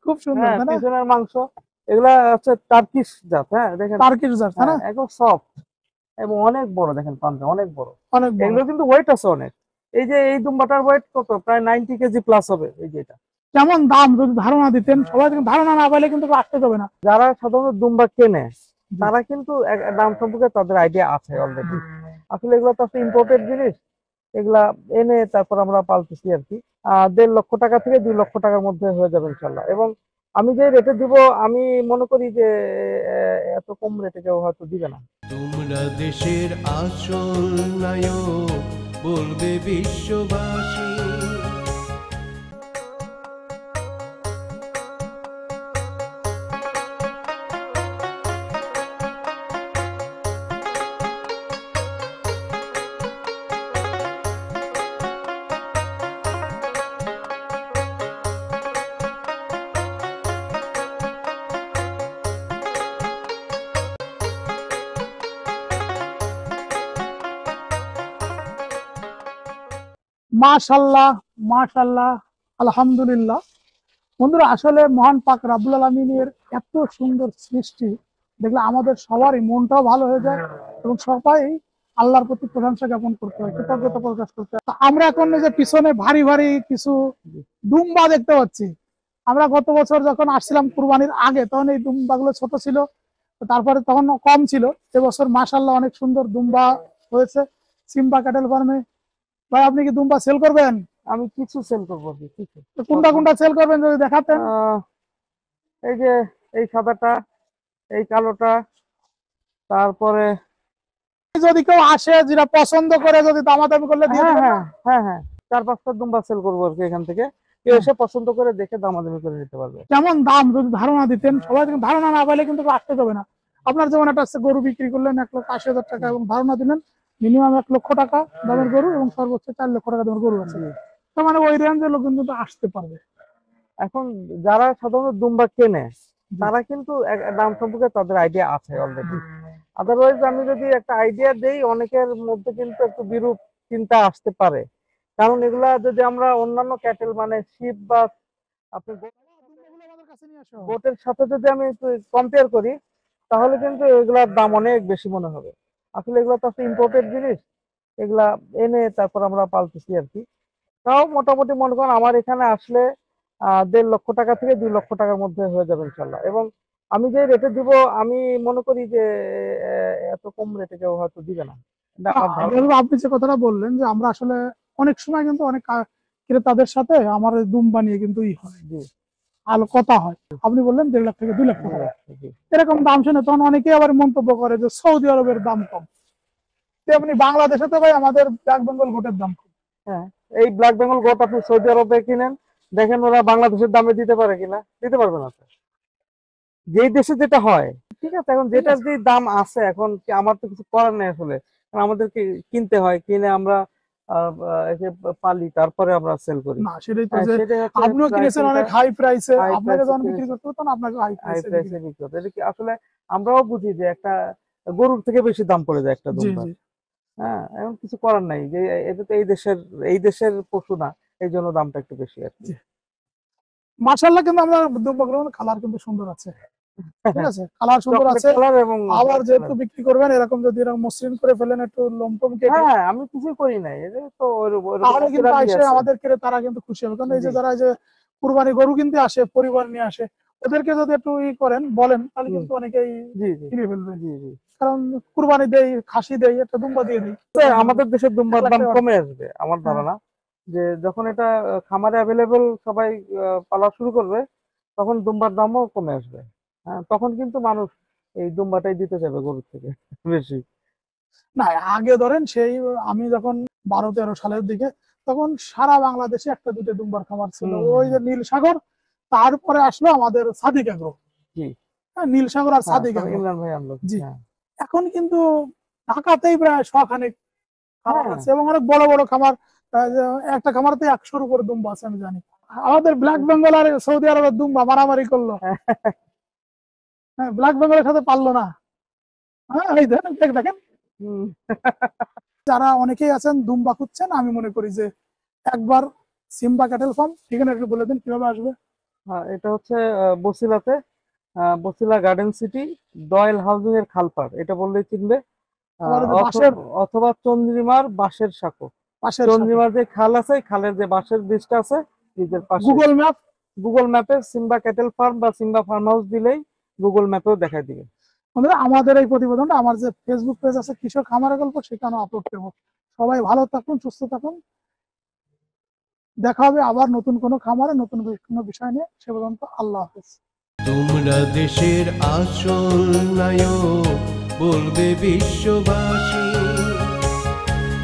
খুব সুন্দর, হ্যাঁ, তাই না? পিছনের মাংস এগুলা হচ্ছে টার্কিশ জাত। হ্যাঁ দেখেন, টার্কিশ জাত, তাই না? একদম সফট এবং অনেক বড়। দেখেন পাঞ্জা অনেক বড়। অনেক বড়। এগুলো কিন্তু ওয়েট আছে অনেক। এই যে এই দুম্বাটার ওয়েট কত, প্রায় 90 কেজি প্লাস হবে। এই যে এটা কেমন দাম যদি ধারণা দিতেন? সবাই কিন্তু ধারণা না পাইলে কিন্তু আসতে যাবে না। যারা সাধারণত দুম্বা কেনে জি, তারা কিন্তু দাম সম্পর্কে তাদের আইডিয়া আছে অলরেডি। জি। আসলে এগুলো তো একটা ইম্পোর্টেড জিনিস। এগুলা এনে তারপর আমরা পালতেছি আর কি। 1.5 লক্ষ টাকা থেকে 2 লক্ষ টাকার মধ্যে হয়ে যাবে ইনশাল্লাহ। এবং আমি যে রেটে দিব, আমি মনে করি যে এত কম রেটে কেউ হয়তো দিবে না। তোমরা দেশের আসল নায়ক, বলবে বিশ্ববাসী। মাশাল্লাহ, মাশাল্লাহ, আলহামদুলিল্লাহ। বন্ধুরা, আসলে মহান পাক রাব্বুল আলামিনের এত সুন্দর সৃষ্টি দেখলে আমাদের সবারই মনটাও ভালো হয়ে যায়, এবং সবাই আল্লাহর প্রতি প্রশংসা জ্ঞাপন করতে হয়, কৃতজ্ঞতা প্রকাশ করতে হয়। তা আমরা এখন এই যে পিছনে ভারী ভারী কিছু দুম্বা দেখতে পাচ্ছি। আমরা গত বছর যখন আসছিলাম কুরবানির আগে, তখন এই দুম্বাগুলো ছোট ছিল, তো তারপরে তখন কম ছিল। এবছর মাশাল্লাহ অনেক সুন্দর দুম্বা হয়েছে সিম্বা ক্যাটেল ফার্মে। ভাই, আপনি কি দুম্বা সেল করবেন? আমি কিছু সেল করবো আর কি, কিছু। তো কোনটা কোনটা সেল করবেন যদি দেখাতেন। আহ, এই যে এই সাদাটা, এই কালোটা, তারপরে যদি কেউ আসে যেটা পছন্দ করে, যদি দামাদামি করলে দিয়ে হ্যাঁ দিবেন না? হ্যাঁ হ্যাঁ হ্যাঁ 4-5টা দুম্বা সেল করবো আর কি এখান থেকে। কেউ এসে পছন্দ করে দেখে দামাদামি করে নিতে পারবে। কেমন দাম যদি ধারণা দিতেন? সবাই কিন্তু ধারণা না পাইলে কিন্তু আসতে যাবে না। আপনার যেমন একটা গরু বিক্রি করলেন 1,80,000 টাকা, এবং ধারণা দিলেন মিনিমাম 1 লক্ষ টাকা দামের গরু, এবং সর্বোচ্চ 4 লক্ষ টাকা দামের গরু আছে। জি। তার মানে ওই রেঞ্জের লোক কিন্তু আসতে পারবে। এখন যারা সাধারণত দুম্বা কেনে জি, তারা কিন্তু দাম সম্পর্কে তাদের আইডিয়া আছে অলরেডি। জি। আদারওয়াইজ আমি যদি একটা আইডিয়া দেই, অনেকের মধ্যে কিন্তু একটু বিরূপ চিন্তা আসতে পারে। কারণ এগুলা যদি আমরা অন্যান্য ক্যাটেল মানে শিপ বা আপনি দুম্বাগুলো আমাদের কাছে নিয়ে আসো। গোটের সাথে যদি আমি কম্পেয়ার করি, তাহলে কিন্তু এগুলার দাম অনেক বেশি মনে হবে। আসলে এগুলো তো একটা ইম্পোর্টেড জিনিস। এগুলা এনে তারপর আমরা পালতেছি আর কি। তাও মোটামুটি মনে করেন আমার এখানে আসলে 1.5 লক্ষ টাকা থেকে 2 লক্ষ টাকার মধ্যে হয়ে যাবে ইনশাল্লাহ। এবং আমি যে রেটে দিব, আমি মনে করি যে এত কম রেটে কেউ হয়তো দিবে না। এটা আমার ধারণা। আপনি যে কথাটা বললেন যে আমরা আসলে অনেক সময় কিন্তু অনেক ক্রেতাদের সাথে আমার এই দুম্বা নিয়ে কিন্তু হয়, জি আলো কথা হয়। আপনি বললেন 1.5 লাখ থেকে 2 লক্ষ টাকা, জি। এরকম দাম শুনে তখন অনেকেই আবার মন্তব্য করে যে সৌদি আরবের দাম কম। তেমনি বাংলাদেশে তো ভাই আমাদের ব্ল্যাক বেঙ্গল গোটের দাম কম। হ্যাঁ, এই ব্ল্যাক বেঙ্গল গোট আপনি সৌদি আরবে কিনেন, দেখেন ওরা বাংলাদেশের দামে দিতে পারে কিনা। দিতে পারবে না তো। যেই দেশে যেটা হয়, ঠিক আছে। এখন ঠিক যেটার আছে। যে দাম আছে, এখন কি আমার তো কিছু করার নেই আসলে। কারণ আমাদেরকে কিনতে হয়, কিনে আমরা একে পালি, তারপরে আমরা সেল করি। না, সেটাই তো হ্যাঁ, যে সেটাই হচ্ছে আপনিও কিনেছেন প্রাইসিংটা। অনেক হাই প্রাইসে, হাই আপনাকে প্রাইসে যখন বিক্রি কিনেছি, করতে হতো আপনাকে হাই হাই প্রাইসে বিক্রি প্রাইসে করতে। বিক্রি হতো। এটা কি আসলে আমরাও বুঝি যে একটা গরুর থেকে বেশি দাম পড়ে যায় একটা জি, দুম্বার। জি, হ্যাঁ, এখন কিছু করার নাই যে এটা তো এই দেশের পশু না, এই জন্য দামটা একটু বেশি আর কি। জি। মাশাআল্লাহ, কিন্তু আমরা দুম্বাগুলো কালার কিন্তু সুন্দর আছে। ঠিক আছে, কালার সুন্দর চকলেট আছে। কালার এবং আবার হোয়াইট যেহেতু কালার। বিক্রি করবেন, এরকম যদি এরকম মসৃণ করে ফেলেন, একটু লোমটোম কেটে, হ্যাঁ, আমি কিছুই করি নাই। এটা তো ওইরকম তাহলে কিন্তু ন্যাচারালি এসে আছে। আমাদের তারা কিন্তু খুশি হবে। কারণ এই জি যে যারা এই যে কুরবানি গরু কিনতে আসে, পরিবার নিয়ে আসে, ওদেরকে যদি একটু করেন বলেন, তাহলে হুম, কিন্তু অনেকেই জি জি কিনে ফেলবে। জি জি। কারণ কুরবানি দেই, খাসি দেই, একটা দুম্বা দিয়ে দিই, তো আমাদের দেশের এক দুম্বার লাখ দাম টাকা কমে আসবে আমার হ্যাঁ, ধারণা। যে যখন এটা খামারে অ্যাভেলেবেল সবাই পালা শুরু করবে, তখন দুম্বার দামও কমে আসবে। হ্যাঁ, তখন কিন্তু মানুষ এই দুম্বাটাই দিতে যাবে গরুর থেকে বেশি। না, আগে ধরেন সেই আমি যখন 12-13 সালের দিকে, তখন সারা বাংলাদেশে একটা দুটো দুম্বার খামার ছিল, হুম ওই হুম, যে নীল সাগর, তারপরে আসলো আমাদের সাদিক এগ্রো। জি। হ্যাঁ, নীল সাগর আর হ্যাঁ, সাদিক তবে এগ্রো। ইমরান ভাই আনলো। জি। হ্যাঁ এখন কিন্তু ঢাকাতেই প্রায় শখানেক খামার হ্যাঁ। আছে, এবং অনেক বড় বড় খামার। যে একটা খামারতে 100-র উপরে দুম্বা আছে আমি জানি। আমাদের ব্ল্যাক বেঙ্গল আর সৌদি আরবের দুম্বা মারামারি করলো, হ্যাঁ, ব্ল্যাক বেঙ্গলের সাথে পারলো না। হ্যাঁ, এই দেখেন, দেখেন, হুম, যারা অনেকেই আছেন দুম্বা খুঁজছেন, আমি মনে করি যে একবার সিম্বা ক্যাটেল ফার্ম ঠিকানা একটু বলে দিন কিভাবে আসবে। হ্যাঁ, এটা হচ্ছে বসিলাতে, বসিলা গার্ডেন সিটি, দয়েল হাউজিং এর খালপাড়, এটা বললেই চিনবে। আবার ওই যে বাঁশের অথবা অথবা চন্দ্রিমার বাঁশের সাঁকো। পাশের চন্দ্রিমার যে খাল আছে, খালের যে বাঁশের ব্রিজটা আছে, ব্রিজের পাশে। Google map. গুগল ম্যাপে সিম্বা ক্যাটেল ফার্ম বা সিম্বা ফার্ম হাউস দিলেই গুগল ম্যাপেও দেখায় দিবে। বন্ধুরা, আমাদের এই প্রতিবেদনটা আমার যে ফেসবুক পেজ আছে কৃষক খামারের গল্প, সেখানে আপলোড করবো। সবাই ভালো থাকুন, সুস্থ থাকুন। দেখা হবে আবার নতুন কোনো খামারে নতুন কোনো বিষয় নিয়ে। সে পর্যন্ত আল্লাহ হাফেজ। তোমরা দেশের আসল নায়ক, বলবে বিশ্ববাসী।